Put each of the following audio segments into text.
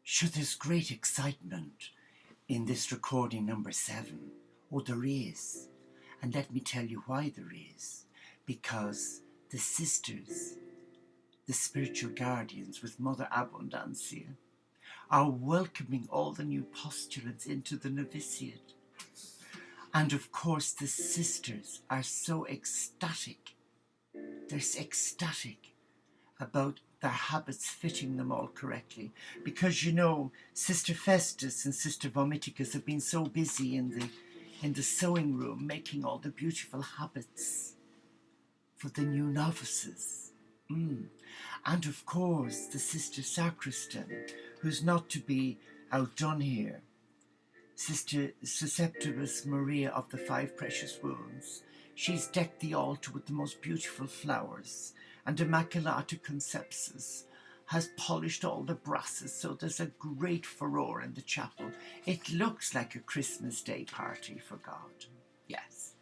Sure, there's great excitement in this recording number 7. Oh, there is. And let me tell you why there is. Because the sisters, the spiritual guardians with Mother Abundancia, are welcoming all the new postulants into the novitiate. And of course, the sisters are so ecstatic. They're ecstatic about their habits fitting them all correctly. Because, you know, Sister Festus and Sister Vomiticus have been so busy in the sewing room making all the beautiful habits for the new novices. And of course, the Sister Sacristan, who's not to be outdone here, Sister Susceptibus Maria of the 5 Precious Wounds. She's decked the altar with the most beautiful flowers, and Immaculata Conceptus has polished all the brasses, so there's a great furore in the chapel. It looks like a Christmas Day party for God. Yes.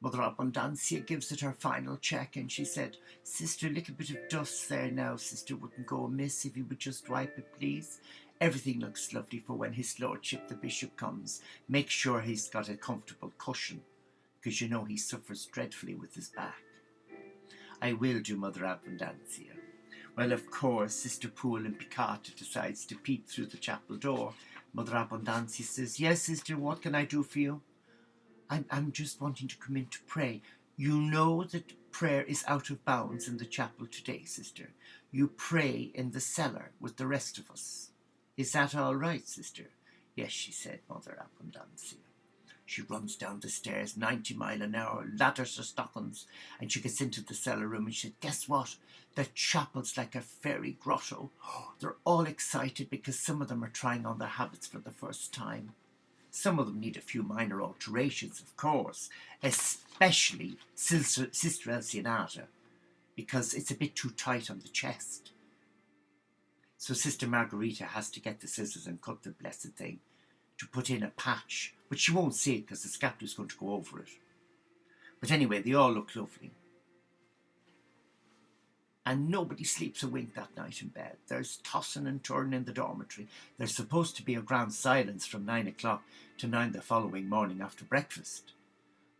Mother Abundancia gives it her final check, and she said, "Sister, a little bit of dust there now, Sister, wouldn't go amiss if you would just wipe it, please. Everything looks lovely for when His Lordship the Bishop comes. Make sure he's got a comfortable cushion, because you know he suffers dreadfully with his back." "I will do, Mother Abundancia." Well, of course, Sister Poole and Picata decides to peep through the chapel door. Mother Abundancia says, "Yes, Sister, what can I do for you?" I'm just wanting to come in to pray. You know that prayer is out of bounds in the chapel today, Sister. You pray in the cellar with the rest of us. Is that all right, Sister?" "Yes," she said, Mother Abundancia. She runs down the stairs, 90 miles an hour, ladders her stockings, and she gets into the cellar room and she said, "Guess what? The chapel's like a fairy grotto." They're all excited because some of them are trying on their habits for the first time. Some of them need a few minor alterations, of course, especially Sister Elcianata, because it's a bit too tight on the chest. So Sister Marguerite has to get the scissors and cut the blessed thing to put in a patch, but she won't see it because the scapular's going to go over it. But anyway, they all look lovely. And nobody sleeps a wink that night in bed. There's tossing and turning in the dormitory. There's supposed to be a grand silence from 9 o'clock to 9 the following morning after breakfast.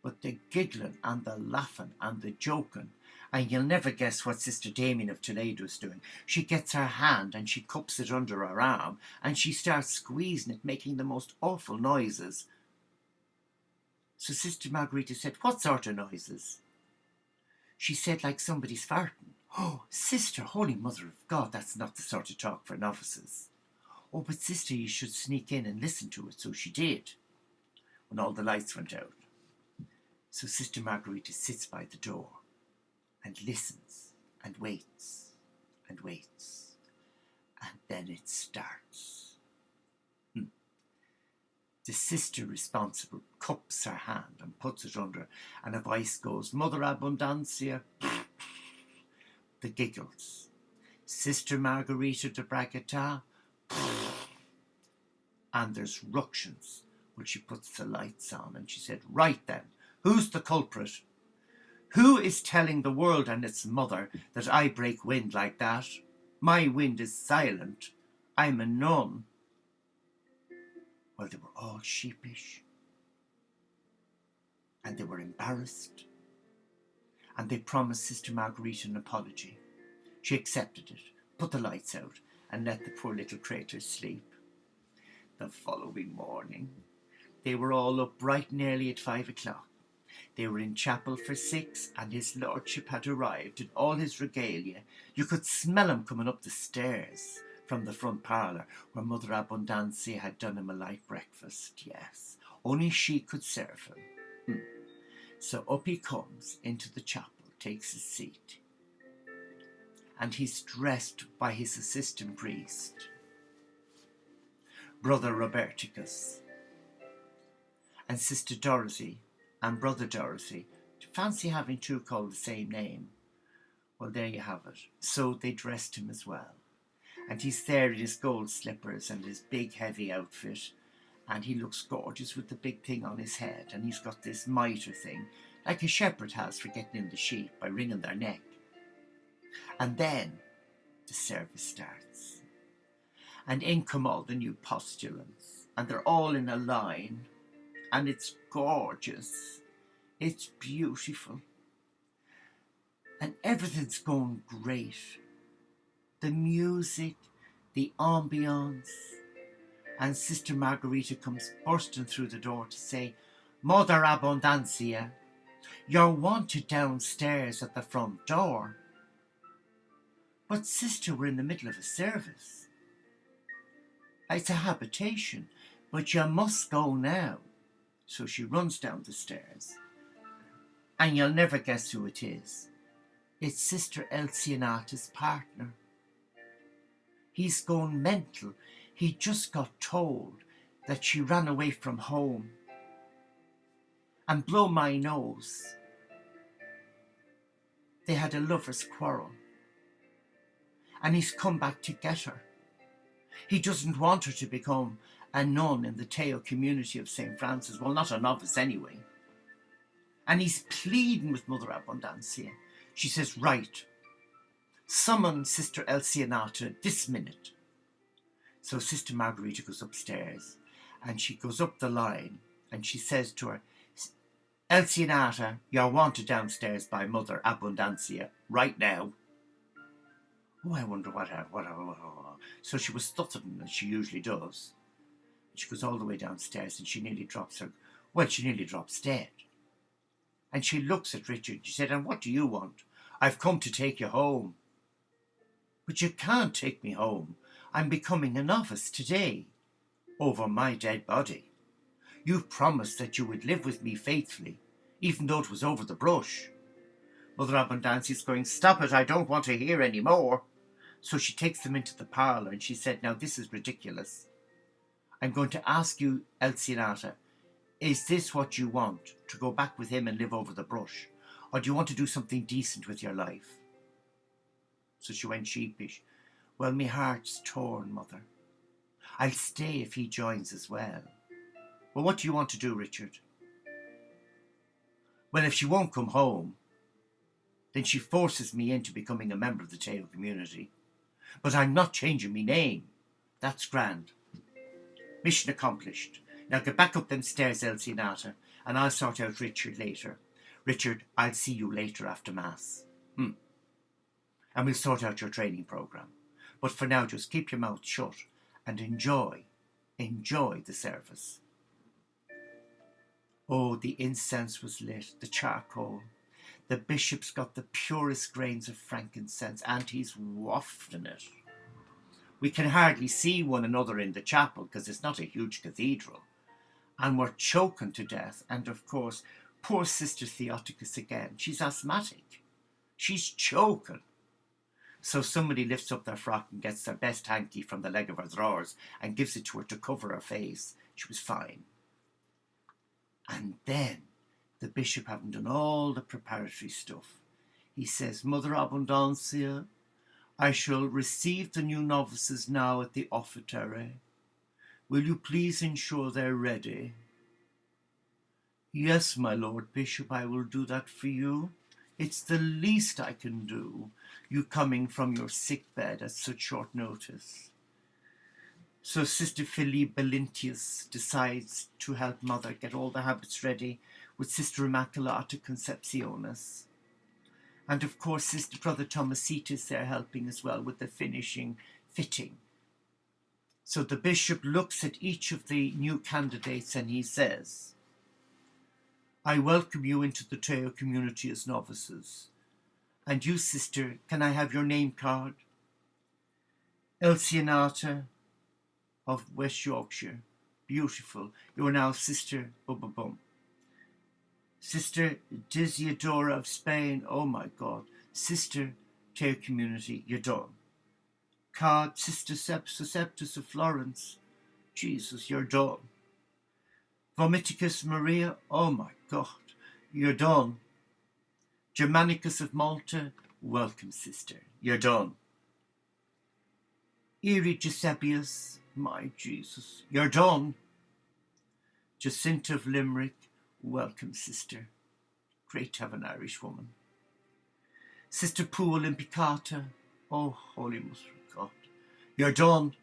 But the giggling and the laughing and the joking, and you'll never guess what Sister Damien of Toledo is doing. She gets her hand and she cups it under her arm and she starts squeezing it, making the most awful noises. So Sister Marguerite said, "What sort of noises?" She said, "Like somebody's farting." "Oh, Sister, Holy Mother of God, that's not the sort of talk for novices." "Oh, but Sister, you should sneak in and listen to it." So she did, when all the lights went out. So Sister Marguerite sits by the door and listens and waits and waits, and then it starts. The sister responsible cups her hand and puts it under, and a voice goes, "Mother Abundancia." The giggles. "Sister Margarita de Bragita." And there's ructions when she puts the lights on, and she said, "Right then, who's the culprit? Who is telling the world and its mother that I break wind like that? My wind is silent. I'm a nun." Well, they were all sheepish, and they were embarrassed, and they promised Sister Marguerite an apology. She accepted it, put the lights out, and let the poor little craters sleep. The following morning, they were all up bright and early at 5 o'clock. They were in chapel for 6, and His Lordship had arrived in all his regalia. You could smell him coming up the stairs from the front parlour, where Mother Abundancia had done him a light breakfast. Yes, only she could serve him. So up he comes into the chapel, takes his seat, and he's dressed by his assistant priest, Brother Roberticus, and Sister Dorothy and Brother Dorothy. Fancy having 2 called the same name. Well, there you have it. So they dressed him as well. And he's there in his gold slippers and his big heavy outfit, and he looks gorgeous with the big thing on his head, and he's got this mitre thing, like a shepherd has for getting in the sheep by wringing their neck. And then the service starts. And in come all the new postulants, and they're all in a line, and it's gorgeous. It's beautiful. And everything's going great. The music, the ambience. And Sister Marguerite comes bursting through the door to say, Mother Abundancia, you're wanted downstairs at the front door. But sister, we're in the middle of a service. It's a habitation, but you must go now. So she runs down the stairs. And you'll never guess who it is. It's Sister Elcianata's partner. He's gone mental. He just got told that she ran away from home. And blow my nose, they had a lover's quarrel. And he's come back to get her. He doesn't want her to become a nun in the Teo community of St. Francis. Well, not a novice anyway. And he's pleading with Mother Abundancia. She says, right, summon Sister Elcianata this minute. So Sister Marguerite goes upstairs and she goes up the line and she says to her, Elcianata, you're wanted downstairs by Mother Abundancia right now. Oh, I wonder what. So she was stuttering as she usually does. She goes all the way downstairs and she nearly drops dead. And she looks at Richard. She said, and what do you want? I've come to take you home. But you can't take me home. I'm becoming a novice today, over my dead body. You promised that you would live with me faithfully, even though it was over the brush. Mother Abundancia's going, stop it, I don't want to hear any more. So she takes them into the parlour and she said, now this is ridiculous. I'm going to ask you, Elcianata, is this what you want, to go back with him and live over the brush? Or do you want to do something decent with your life? So she went sheepish. Well, me heart's torn, Mother. I'll stay if he joins as well. Well, what do you want to do, Richard? Well, if she won't come home, then she forces me into becoming a member of the Teo community. But I'm not changing me name. That's grand. Mission accomplished. Now get back up them stairs, Elcianata, and I'll sort out Richard later. Richard, I'll see you later after Mass. And we'll sort out your training programme. But for now, just keep your mouth shut and enjoy the service. Oh, the incense was lit, the charcoal. The bishop's got the purest grains of frankincense and he's wafting it. We can hardly see one another in the chapel because it's not a huge cathedral. And we're choking to death. And of course, poor Sister Theotokos again. She's asthmatic. She's choking. So somebody lifts up their frock and gets their best hanky from the leg of her drawers and gives it to her to cover her face. She was fine. And then, the bishop, having done all the preparatory stuff, he says, Mother Abundancia, I shall receive the new novices now at the offertory. Will you please ensure they're ready? Yes, my Lord Bishop, I will do that for you. It's the least I can do, you coming from your sick bed at such short notice. So Sister Philibellintius decides to help Mother get all the habits ready with Sister Immaculata Concepcionis. And of course Sister Brother Thomasita is there helping as well with the finishing fitting. So the bishop looks at each of the new candidates and he says, I welcome you into the Teo community as novices. And you, sister, can I have your name card? Elcianata of West Yorkshire. Beautiful. You are now Sister Bum. Sister Desiodora of Spain. Oh my God. Sister Teo community. You're done. Card Sister Septus of Florence. Jesus, you're done. Vomiticus Maria. Oh my God. You're done. Germanicus of Malta. Welcome, sister. You're done. Eri Giusepius. My Jesus. You're done. Jacinta of Limerick. Welcome, sister. Great to have an Irish woman. Sister Poo Olympicata. Oh, Holy Mother of God. You're done.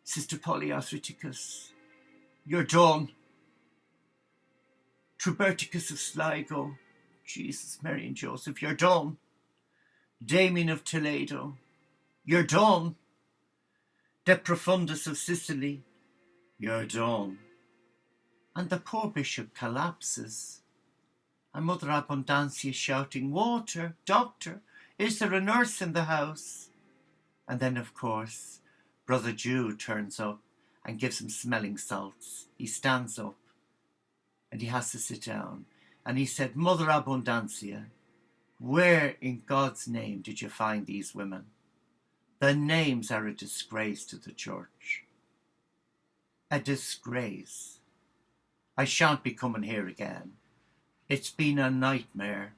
Sister Polyarthriticus, you're done. Truberticus of Sligo, Jesus, Mary and Joseph, you're done. Damien of Toledo, you're done. De Profundus of Sicily, you're done. And the poor bishop collapses. And Mother Abundancia shouting, water, doctor, is there a nurse in the house? And then, of course, Brother Jude turns up and gives him smelling salts. He stands up and he has to sit down. And he said, Mother Abundancia, where in God's name did you find these women? Their names are a disgrace to the church. A disgrace. I shan't be coming here again. It's been a nightmare.